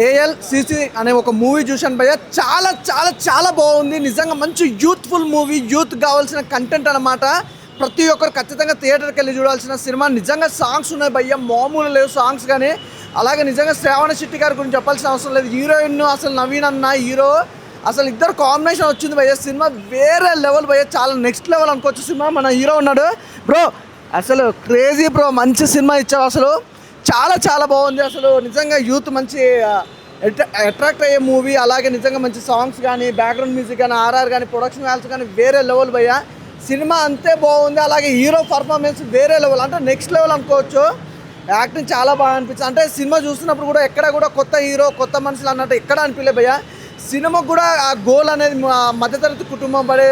ALCC అనే ఒక movie చూశాను భయ్య. చాలా చాలా చాలా బాగుంది. నిజంగా మంచి యూత్ఫుల్ మూవీ, యూత్ కావాల్సిన కంటెంట్ అనమాట. ప్రతి ఒక్కరు ఖచ్చితంగా థియేటర్కి వెళ్ళి చూడాల్సిన సినిమా. నిజంగా సాంగ్స్ ఉన్నాయి భయ్య, మామూలు లేవు సాంగ్స్ కానీ. అలాగే నిజంగా శ్రావణ శెట్టి గారి గురించి చెప్పాల్సిన అవసరం లేదు. హీరోయిన్ అసలు నవీన్ అన్న హీరో, అసలు ఇద్దరు కాంబినేషన్ వచ్చింది భయ్య. సినిమా వేరే లెవెల్ భయ్య, చాలా నెక్స్ట్ లెవెల్ అనుకోవచ్చు సినిమా. మన హీరో ఉన్నాడు బ్రో, అసలు క్రేజీ బ్రో, మంచి సినిమా ఇచ్చావు అసలు. చాలా చాలా బాగుంది అసలు. నిజంగా యూత్ మంచి అట్రాక్ట్ అయ్యే మూవీ. అలాగే నిజంగా మంచి సాంగ్స్ కానీ, బ్యాక్గ్రౌండ్ మ్యూజిక్ కానీ, ఆర్ఆర్ కానీ, ప్రొడక్షన్ వాల్యూస్ కానీ వేరే లెవెల్ భయ్య. సినిమా అంతే బాగుంది. అలాగే హీరో పర్ఫార్మెన్స్ వేరే లెవెల్, అంటే నెక్స్ట్ లెవెల్ అనుకోవచ్చు. యాక్టింగ్ చాలా బాగా అనిపించింది. అంటే సినిమా చూస్తున్నప్పుడు కూడా ఎక్కడ కూడా కొత్త హీరో కొత్త మనుషులు అన్నట్టు ఎక్కడ అనిపించలే భయ్య. సినిమా కూడా ఆ గోల్ అనేది మధ్యతరగతి కుటుంబం పడే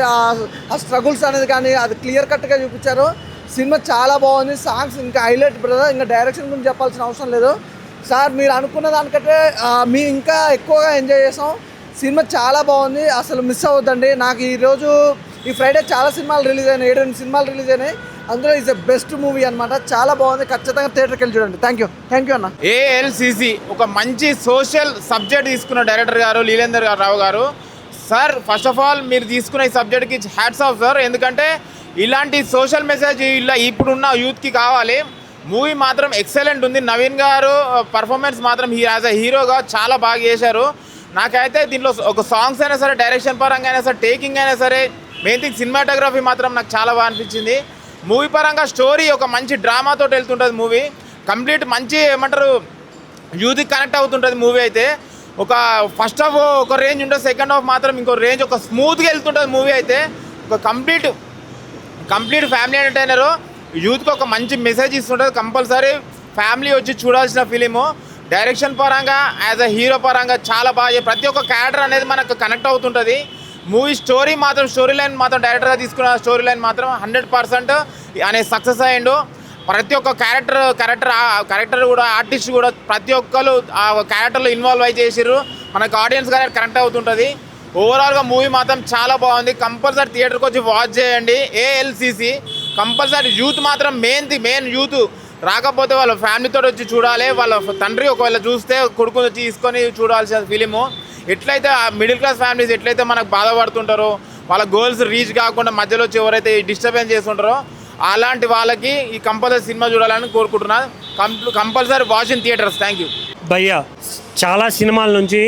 ఆ స్ట్రగుల్స్ అనేది కానీ అది క్లియర్ కట్గా చూపించారు. సినిమా చాలా బాగుంది. సాంగ్స్ ఇంకా హైలైట్ బ్రదర్. ఇంకా డైరెక్షన్ గురించి చెప్పాల్సిన అవసరం లేదు సార్. మీరు అనుకున్న దానికంటే మీ ఇంకా ఎక్కువగా ఎంజాయ్ చేసాం. సినిమా చాలా బాగుంది, అసలు మిస్ అవ్వద్దండి. నాకు ఈరోజు ఈ ఫ్రైడే చాలా సినిమాలు రిలీజ్ అయినాయి, 7 సినిమాలు రిలీజ్ అయినాయి. అందులో ఈజ్ ద బెస్ట్ మూవీ అనమాట. చాలా బాగుంది, ఖచ్చితంగా థియేటర్కి వెళ్ళి చూడండి. థ్యాంక్ యూ అన్న. ఏఎల్సిసి ఒక మంచి సోషల్ సబ్జెక్ట్ తీసుకున్న డైరెక్టర్ గారు లీలేందర్ రావు గారు సార్. ఫస్ట్ ఆఫ్ ఆల్ మీరు తీసుకున్న ఈ సబ్జెక్ట్కి హ్యాట్స్ ఆఫ్ సార్. ఎందుకంటే ఇలాంటి సోషల్ మెసేజ్ ఇలా ఇప్పుడున్న యూత్కి కావాలి. మూవీ మాత్రం ఎక్సలెంట్ ఉంది. నవీన్ గారు పర్ఫార్మెన్స్ మాత్రం యాజ్ అ హీరోగా చాలా బాగా చేశారు. నాకైతే దీంట్లో ఒక సాంగ్స్ అయినా సరే, డైరెక్షన్ పరంగా అయినా సరే, టేకింగ్ అయినా సరే, మెయిన్ థింగ్ సినిమాటోగ్రఫీ మాత్రం నాకు చాలా బాగా అనిపించింది. మూవీ పరంగా స్టోరీ ఒక మంచి డ్రామాతో వెళ్తుంటుంది మూవీ. కంప్లీట్ మంచి ఏమంటారు యూత్కి కనెక్ట్ అవుతుంటుంది మూవీ. అయితే ఒక ఫస్ట్ హాఫ్ ఒక రేంజ్ ఉంటుంది, సెకండ్ హాఫ్ మాత్రం ఇంకో రేంజ్, ఒక స్మూత్గా వెళ్తుంటుంది మూవీ. అయితే ఒక కంప్లీట్ ఫ్యామిలీ ఎంటర్టైనరు, యూత్కి ఒక మంచి మెసేజ్ ఇస్తుంటుంది. కంపల్సరీ ఫ్యామిలీ వచ్చి చూడాల్సిన ఫిలిము. డైరెక్షన్ పరంగా యాజ్ అ హీరో పరంగా చాలా బాగా, ప్రతి ఒక్క క్యారెక్టర్ అనేది మనకు కనెక్ట్ అవుతుంటుంది. మూవీ స్టోరీ లైన్ మాత్రం డైరెక్టర్గా తీసుకున్న స్టోరీ లైన్ మాత్రం 100% అనేది సక్సెస్ అయ్యిండు. ప్రతి ఒక్క క్యారెక్టర్ కూడా, ఆర్టిస్ట్ కూడా ప్రతి ఒక్కరు ఆ క్యారెక్టర్లో ఇన్వాల్వ్ అయి చేసిర్రు. మనకు ఆడియన్స్ కానీ కనెక్ట్ అవుతుంటుంది. ఓవరాల్గా మూవీ మాత్రం చాలా బాగుంది. కంపల్సరీ థియేటర్కి వచ్చి వాచ్ చేయండి. ఏఎల్సిసి కంపల్సరీ యూత్ మాత్రం మెయిన్ యూత్ రాకపోతే వాళ్ళ ఫ్యామిలీతో వచ్చి చూడాలి. వాళ్ళ తండ్రి ఒకవేళ చూస్తే కొడుకుని వచ్చి తీసుకొని చూడాల్సిన ఫిలిము. ఎట్లయితే మిడిల్ క్లాస్ ఫ్యామిలీస్ ఎట్లయితే మనకు బాధపడుతుంటారో, వాళ్ళ గోల్స్ రీచ్ కాకుండా మధ్యలో వచ్చి ఎవరైతే డిస్టర్బెన్స్ చేస్తుంటారో అలాంటి వాళ్ళకి ఈ కంపల్సరీ సినిమా చూడాలని కోరుకుంటున్నాను. Compulsory watch in theatres. Thank you భయ్యా. చాలా సినిమాల నుంచి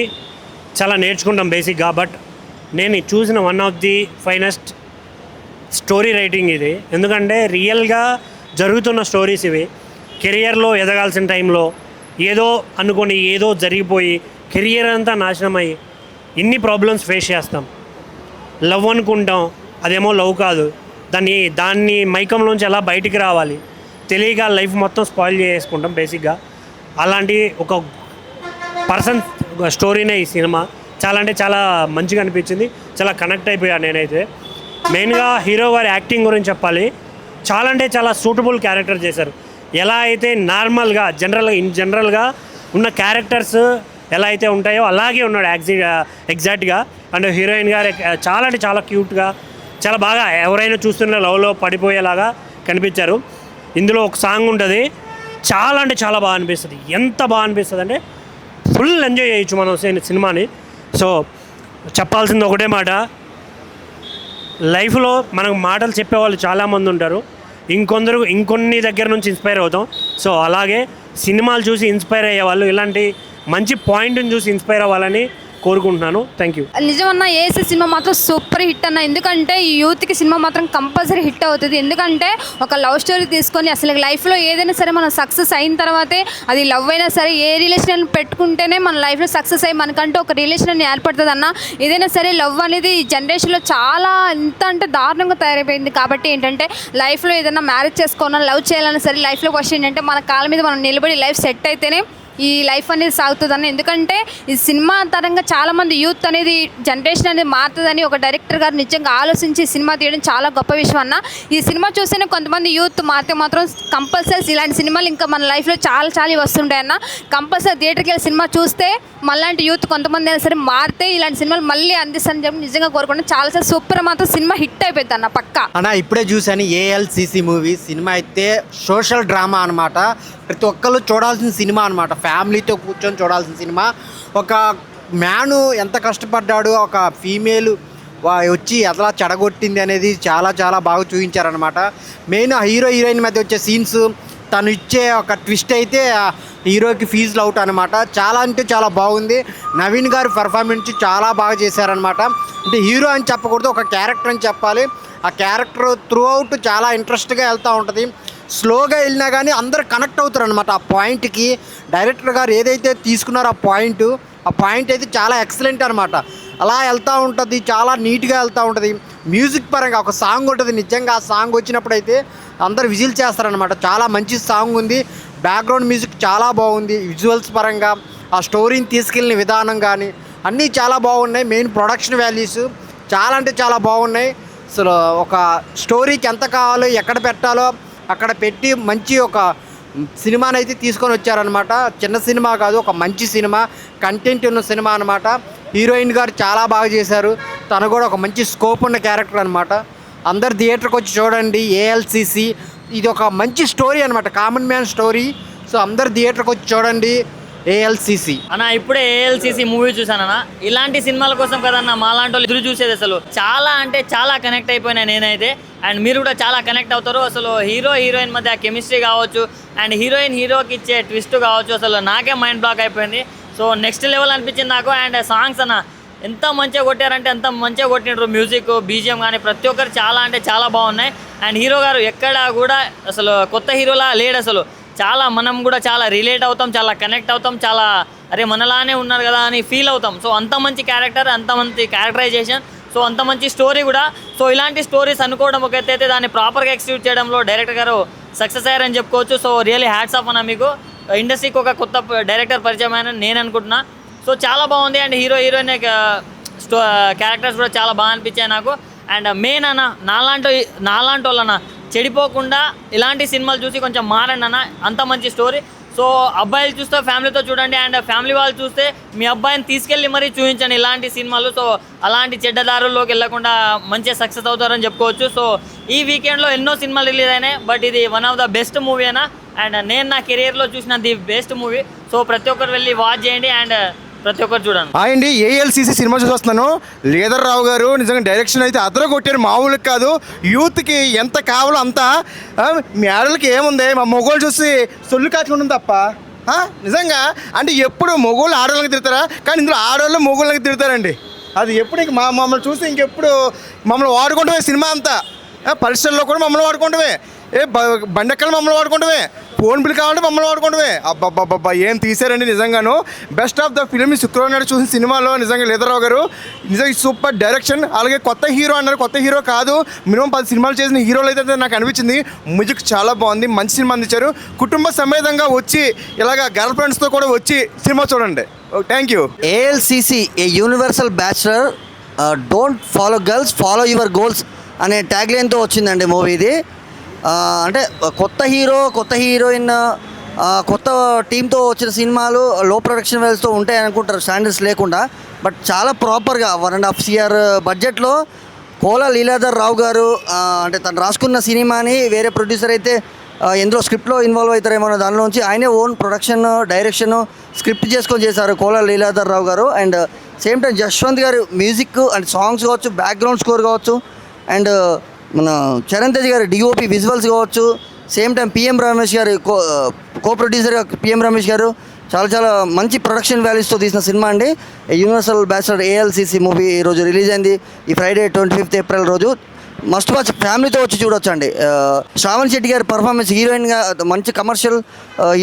చాలా నేర్చుకుంటాం బేసిక్గా. బట్ నేను చూసిన one of the finest story writing ఇది. ఎందుకంటే రియల్గా జరుగుతున్న స్టోరీస్ ఇవి. కెరియర్లో ఎదగాల్సిన టైంలో ఏదో అనుకొని ఏదో జరిగిపోయి కెరియర్ అంతా నాశనం అయ్యి ఇన్ని ప్రాబ్లమ్స్ ఫేస్ చేస్తాం. లవ్ అనుకుంటాం, అదేమో లవ్ కాదు. దాన్ని మైకంలోంచి ఎలా బయటికి రావాలి తెలియక లైఫ్ మొత్తం స్పాయిల్ చేసుకుంటాం బేసిక్గా. అలాంటి ఒక పర్సన్ స్టోరీనే ఈ సినిమా. చాలా అంటే చాలా మంచిగా అనిపించింది. చాలా కనెక్ట్ అయిపోయాను నేనైతే. మెయిన్గా హీరో గారి యాక్టింగ్ గురించి చెప్పాలి. చాలా అంటే చాలా సూటబుల్ క్యారెక్టర్ చేశారు. ఎలా అయితే నార్మల్గా జనరల్గా ఉన్న క్యారెక్టర్స్ ఎలా అయితే ఉంటాయో అలాగే ఉన్నాడు ఎగ్జాక్ట్గా. అండ్ హీరోయిన్ గారు చాలా అంటే చాలా క్యూట్గా, చాలా బాగా ఎవరైనా చూస్తున్న లవ్లో పడిపోయేలాగా కనిపించారు. ఇందులో ఒక సాంగ్ ఉంటుంది, చాలా అంటే చాలా బాగా అనిపిస్తుంది. ఎంత బాగా అనిపిస్తుంది అంటే ఫుల్ ఎంజాయ్ చేయొచ్చు మనం సినిమాని. సో చెప్పాల్సింది ఒకటే మాట, లైఫ్లో మనకు మాటలు చెప్పేవాళ్ళు చాలామంది ఉంటారు. ఇంకొన్ని దగ్గర నుంచి ఇన్స్పైర్ అవుతాం. సో అలాగే సినిమాలు చూసి ఇన్స్పైర్ అయ్యే వాళ్ళు ఇలాంటి మంచి పాయింట్ని చూసి ఇన్స్పైర్ అవ్వాలని కోరుకుంటున్నాను. Thank you. నిజమన్నా ఏసీ సినిమా మాత్రం సూపర్ హిట్ అన్న. ఎందుకంటే ఈ యూత్కి సినిమా మాత్రం కంపల్సరీ హిట్ అవుతుంది. ఎందుకంటే ఒక లవ్ స్టోరీ తీసుకొని అసలు లైఫ్లో ఏదైనా సరే మనం సక్సెస్ అయిన తర్వాతే, అది లవ్ అయినా సరే ఏ రిలేషన్ పెట్టుకుంటేనే మన లైఫ్లో సక్సెస్ అయ్యి మనకంటూ ఒక రిలేషన్ ఏర్పడుతుంది అన్న. ఏదైనా సరే లవ్ అనేది ఈ జనరేషన్లో చాలా ఎంత అంటే దారుణంగా తయారైపోయింది. కాబట్టి ఏంటంటే లైఫ్లో ఏదైనా మ్యారేజ్ చేసుకోవాలన్నా, లవ్ చేయాలన్నా సరే లైఫ్లో క్వశ్చన్ ఏంటంటే మన కాళ్ళ మీద మనం నిలబడి లైఫ్ సెట్ అయితేనే ఈ లైఫ్ అనేది సాగుతుందని. ఎందుకంటే ఈ సినిమా తరంగా చాలామంది యూత్ అనేది జనరేషన్ అనేది మారుతుందని ఒక డైరెక్టర్ గారు నిజంగా ఆలోచించి సినిమా తీయడం చాలా గొప్ప విషయం అన్న. ఈ సినిమా చూస్తేనే కొంతమంది యూత్ మారితే మాత్రం కంపల్సరీ ఇలాంటి సినిమాలు ఇంకా మన లైఫ్లో చాలా వస్తుంటాయి అన్న. కంపల్సరీ థియేటర్కి వెళ్ళి సినిమా చూస్తే మళ్ళాంటి యూత్ కొంతమంది అయినా సరే మారితే ఇలాంటి సినిమాలు మళ్ళీ అందిస్తారని చెప్పి నిజంగా కోరుకుంటాను. చాలా సూపర్ మాత్రం సినిమా హిట్ అయిపోయింది అన్న పక్కా. అన్న ఇప్పుడే చూసాను ఏఎల్సిసి మూవీ. సినిమా అయితే సోషల్ డ్రామా అనమాట. ప్రతి ఒక్కళ్ళు చూడాల్సిన సినిమా అనమాట. ఫ్యామిలీతో కూర్చొని చూడాల్సిన సినిమా. ఒక మ్యాను ఎంత కష్టపడ్డాడు, ఒక ఫీమేల్ వచ్చి ఎలా చెడగొట్టింది అనేది చాలా చాలా బాగా చూపించారనమాట. మెయిన్ హీరో హీరోయిన్ మధ్య వచ్చే సీన్స్, తను ఇచ్చే ఒక ట్విస్ట్ అయితే హీరోకి ఫీజులు అవుట్ అనమాట. చాలా అంటే చాలా బాగుంది. నవీన్ గారు పెర్ఫార్మెన్స్ చాలా బాగా చేశారనమాట. అంటే హీరో అని చెప్పకూడదు, ఒక క్యారెక్టర్ అని చెప్పాలి. ఆ క్యారెక్టర్ త్రూ అవుట్ చాలా ఇంట్రెస్ట్గా వెళ్తూ ఉంటుంది. స్లోగా వెళ్ళినా కానీ అందరు కనెక్ట్ అవుతారు అనమాట ఆ పాయింట్కి. డైరెక్టర్ గారు ఏదైతే తీసుకున్నారో ఆ పాయింట్ అయితే చాలా ఎక్సలెంట్ అనమాట. అలా వెళ్తూ ఉంటుంది, చాలా నీట్గా వెళ్తూ ఉంటుంది. మ్యూజిక్ పరంగా ఒక సాంగ్ ఉంటుంది, నిజంగా ఆ సాంగ్ వచ్చినప్పుడు అయితే అందరు విజిల్ చేస్తారనమాట. చాలా మంచి సాంగ్ ఉంది. బ్యాక్గ్రౌండ్ మ్యూజిక్ చాలా బాగుంది. విజువల్స్ పరంగా ఆ స్టోరీని తీసుకెళ్ళిన విధానం కానీ అన్నీ చాలా బాగున్నాయి. మెయిన్ ప్రొడక్షన్ వాల్యూస్ చాలా అంటే చాలా బాగున్నాయి. అసలు ఒక స్టోరీకి ఎంత కావాలో ఎక్కడ పెట్టాలో అక్కడ పెట్టి మంచి ఒక సినిమాని అయితే తీసుకొని వచ్చారనమాట. చిన్న సినిమా కాదు, ఒక మంచి సినిమా, కంటెంట్ ఉన్న సినిమా అనమాట. హీరోయిన్ గారు చాలా బాగా చేశారు. తను కూడా ఒక మంచి స్కోప్ ఉన్న క్యారెక్టర్ అనమాట. అందరు థియేటర్కి వచ్చి చూడండి. ఏఎల్సిసి ఇది ఒక మంచి స్టోరీ అనమాట, కామన్ మ్యాన్ స్టోరీ. సో అందరు థియేటర్కి వచ్చి చూడండి ఏఎల్సిసి. అన్న ఇప్పుడే ఏఎల్సిసి మూవీ చూసానన్నా. ఇలాంటి సినిమాల కోసం కదన్నా మాలాంటి వాళ్ళు ఎదురు చూసేది. అసలు చాలా అంటే చాలా కనెక్ట్ అయిపోయినా నేనైతే. అండ్ మీరు కూడా చాలా కనెక్ట్ అవుతారు. అసలు హీరో హీరోయిన్ మధ్య కెమిస్ట్రీ కావచ్చు, అండ్ హీరోకి ఇచ్చే ట్విస్ట్ కావచ్చు, అసలు నాకే మైండ్ బ్లాక్ అయిపోయింది. సో నెక్స్ట్ లెవెల్ అనిపించింది నాకు. అండ్ సాంగ్స్ అన్న ఎంత మంచిగా కొట్టారంటే ఎంత మంచిగా కొట్టినారు. మ్యూజిక్, బీజిఎం కానీ ప్రతి ఒక్కరు చాలా అంటే చాలా బాగున్నాయి. అండ్ హీరో గారు ఎక్కడ కూడా అసలు కొత్త హీరోలా లేడు. అసలు చాలా మనం కూడా చాలా రిలేట్ అవుతాం, చాలా కనెక్ట్ అవుతాం, చాలా అరే మనలానే ఉన్నారు కదా అని ఫీల్ అవుతాం. సో అంత మంచి క్యారెక్టర్, అంత మంచి క్యారెక్టరైజేషన్, సో అంత మంచి స్టోరీ కూడా. సో ఇలాంటి స్టోరీస్ అనుకోవడం ఒక ఎత్తైతే దాన్ని ప్రాపర్గా ఎక్స్క్యూట్ చేయడంలో డైరెక్టర్ గారు సక్సెస్ అయ్యారని చెప్పుకోవచ్చు. సో రియల్లీ హ్యాట్స్ ఆఫ్ అన్న మీకు. ఇండస్ట్రీకి ఒక కొత్త డైరెక్టర్ పరిచయం అయిన నేను అనుకుంటున్నా. సో చాలా బాగుంది. అండ్ హీరో హీరోయిన్ క్యారెక్టర్స్ కూడా చాలా బాగా అనిపించాయి నాకు. అండ్ మెయిన్ అన్న నాలాంటి వాళ్ళన్న చెడిపోకుండా ఇలాంటి సినిమాలు చూసి కొంచెం మారండి అన్న. అంత మంచి స్టోరీ. సో అబ్బాయిలు చూస్తే ఫ్యామిలీతో చూడండి, అండ్ ఫ్యామిలీ వాళ్ళు చూస్తే మీ అబ్బాయిని తీసుకెళ్ళి మరీ చూపించండి ఇలాంటి సినిమాలు. సో అలాంటి చెడ్డదారుల్లోకి వెళ్ళకుండా మంచిగా సక్సెస్ అవుతారని చెప్పుకోవచ్చు. సో ఈ వీకెండ్లో ఎన్నో సినిమాలు రిలీజ్ అయినాయి, బట్ ఇది one of the best movie అన్న. అండ్ నేను నా కెరియర్లో చూసిన ది బెస్ట్ మూవీ. సో ప్రతి ఒక్కరు వెళ్ళి వాచ్ చేయండి అండ్ ప్రతి ఒక్కరు చూడండి. అండి ఏఎల్సిసి సినిమా చూసి వస్తున్నాను. లీదర్ రావు గారు నిజంగా డైరెక్షన్ అయితే అదర కొట్టారు, మామూలుగా కాదు. యూత్కి ఎంత కావాలో అంతా. మీ ఆడలకి ఏముంది, మా మొగోళ్ళు చూసి సొల్లు కాచుకుంటుంది తప్ప నిజంగా. అంటే ఎప్పుడు మొగోళ్ళు ఆడవాళ్ళకి తిడతారా, కానీ ఇందులో ఆడవాళ్ళు మొగోళ్ళకి తిడతారండి. అది ఎప్పుడు ఇంక మమ్మల్ని చూసి ఇంకెప్పుడు మమ్మల్ని వాడుకుంటామే. సినిమా అంతా పరిశ్రమలో కూడా మమ్మల్ని వాడుకుంటామే, బండెక్కలు మమ్మల్ని వాడుకుంటామే, ఫోన్ బిల్ కావాలంటే మమ్మల్ని వాడుకుంటామే. అబ్బాబ్బాబ్బా ఏం తీశారండి నిజంగాను. బెస్ట్ ఆఫ్ ద ఫిలిం శుక్రవారం నాడు చూసిన సినిమాలో నిజంగా లీదర్రావు గారు నిజంగా సూపర్ డైరెక్షన్. అలాగే కొత్త హీరో అన్నారు, కొత్త హీరో కాదు, మినిమం 10 సినిమాలు చేసిన హీరోలు అయితే నాకు అనిపించింది. మ్యూజిక్ చాలా బాగుంది, మంచి సినిమా అందించారు. కుటుంబ సమేతంగా వచ్చి ఇలాగ గర్ల్ ఫ్రెండ్స్తో కూడా వచ్చి సినిమా చూడండి. Thank you. ALCC a universal bachelor, don't follow girls, follow your goals అనే ట్యాగ్లైన్తో వచ్చిందండి మూవీ ఇది. అంటే కొత్త హీరో, కొత్త హీరోయిన్, కొత్త టీంతో వచ్చిన సినిమాలు లో ప్రొడక్షన్ వాల్యూస్తో ఉంటాయి అనుకుంటారు, స్టాండర్డ్స్ లేకుండా. బట్ చాలా ప్రాపర్గా 1.5 CR బడ్జెట్లో కోలా లీలాధర్ రావు గారు అంటే తను రాసుకున్న సినిమాని వేరే ప్రొడ్యూసర్ అయితే ఎందులో స్క్రిప్ట్లో ఇన్వాల్వ్ అవుతారేమో దానిలోంచి ఆయనే ఓన్ ప్రొడక్షన్, డైరెక్షన్, స్క్రిప్ట్ చేసుకొని చేశారు కోలా లీలాధర్ రావు గారు. అండ్ సేమ్ టైం జశ్వంత్ గారు మ్యూజిక్ అండ్ సాంగ్స్ కావచ్చు, బ్యాక్గ్రౌండ్ స్కోర్ కావచ్చు, అండ్ మన చరణ్ తేజ్ గారి డిఓపి విజువల్స్ కావచ్చు, సేమ్ టైం పిఎం రమేష్ గారు కో ప్రొడ్యూసర్ పిఎం రమేష్ గారు చాలా చాలా మంచి ప్రొడక్షన్ వాల్యూస్తో తీసిన సినిమా అండి. యూనివర్సల్ బ్యాచులర్ ఏఎల్సిసి మూవీ ఈరోజు రిలీజ్ అయింది, ఈ ఫ్రైడే 25th April రోజు. మస్ట్ వాచ్, ఫ్యామిలీతో వచ్చి చూడొచ్చు అండి. శ్రావణ్ శెట్టి గారి పర్ఫార్మెన్స్ హీరోయిన్గా మంచి కమర్షియల్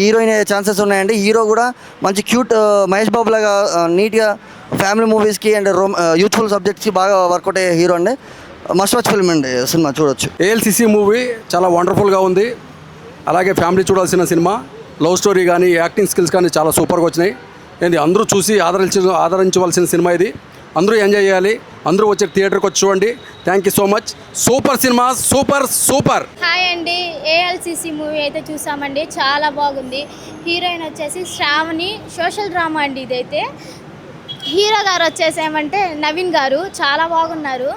హీరోయిన్ అయ్యే ఛాన్సెస్ ఉన్నాయండి. హీరో కూడా మంచి క్యూట్ మహేష్ బాబు లాగా నీట్గా ఫ్యామిలీ మూవీస్కి అండ్ యూత్ఫుల్ సబ్జెక్ట్స్కి బాగా వర్కౌట్ అయ్యే హీరో అండి. మస్ట్ వాచ్ ఫిల్మ్ అండి, సినిమా చూడొచ్చు. ఏఎల్సిసి మూవీ చాలా వండర్ఫుల్గా ఉంది. అలాగే ఫ్యామిలీ చూడాల్సిన సినిమా. లవ్ స్టోరీ కానీ యాక్టింగ్ స్కిల్స్ కానీ చాలా సూపర్గా వచ్చినాయి. ఏంది అందరూ చూసి ఆదరించవలసిన సినిమా ఇది. అందరూ ఎంజాయ్ చేయాలి, అందరూ వచ్చి థియేటర్కి వచ్చి చూడండి. Thank you so much. Super cinema, super. Hi అండి, ఏఎల్సిసి మూవీ అయితే చూసామండి, చాలా బాగుంది. హీరోయిన్ వచ్చేసి శ్రావణి, సోషల్ డ్రామా అండి ఇదైతే. హీరో గారు వచ్చేసి ఏమంటే నవీన్ గారు, చాలా బాగున్నారు.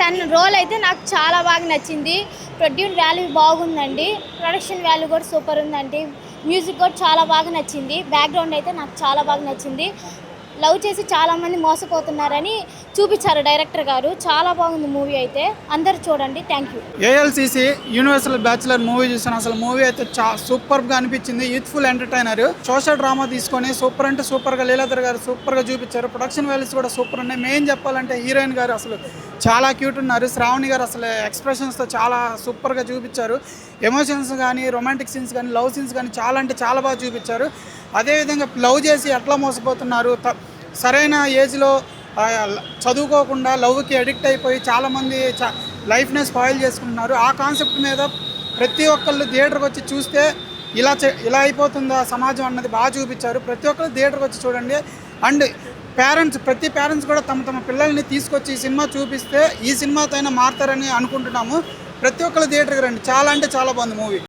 తన రోల్ అయితే నాకు చాలా బాగా నచ్చింది. ప్రొడ్యూస్ వాల్యూ బాగుందండి, ప్రొడక్షన్ వాల్యూ కూడా సూపర్ ఉందండి, మ్యూజిక్ కూడా చాలా బాగా నచ్చింది, బ్యాక్గ్రౌండ్ అయితే నాకు చాలా బాగా నచ్చింది. లవ్ చేసి చాలామంది మోసపోతున్నారని చూపించారు డైరెక్టర్ గారు. చాలా బాగుంది మూవీ అయితే, అందరు చూడండి. Thank you. ALCC universal bachelor movie చూసాను. అసలు మూవీ అయితే సూపర్గా అనిపించింది. యూత్ఫుల్ ఎంటర్టైనర్, సోషల్ డ్రామా తీసుకొని సూపర్ అంటే సూపర్గా లీలాధర్ గారు సూపర్గా చూపించారు. ప్రొడక్షన్ వాల్యూస్ కూడా సూపర్ ఉన్నాయి. మెయిన్ చెప్పాలంటే హీరోయిన్ గారు అసలు చాలా క్యూట్ ఉన్నారు. శ్రావణి గారు అసలు ఎక్స్ప్రెషన్స్తో చాలా సూపర్గా చూపించారు. ఎమోషన్స్ కానీ, రొమాంటిక్ సీన్స్ కానీ, లవ్ సీన్స్ కానీ చాలా అంటే చాలా బాగా చూపించారు. అదేవిధంగా లవ్ చేసి ఎట్లా మోసపోతున్నారు, సరైన ఏజ్లో చదువుకోకుండా లవ్కి అడిక్ట్ అయిపోయి చాలామంది లైఫ్ని స్పాయిల్ చేసుకుంటున్నారు. ఆ కాన్సెప్ట్ మీద ప్రతి ఒక్కళ్ళు థియేటర్కి వచ్చి చూస్తే ఇలా అయిపోతుందా సమాజం అన్నది బాగా చూపించారు. ప్రతి ఒక్కరు థియేటర్కి వచ్చి చూడండి. అండ్ ప్రతి పేరెంట్స్ కూడా తమ పిల్లల్ని తీసుకొచ్చి ఈ సినిమా చూపిస్తే ఈ సినిమాతో అయినా మారుతారని అనుకుంటున్నాము. ప్రతి ఒక్కరు థియేటర్కి రండి. చాలా అంటే చాలా బాగుంది మూవీ.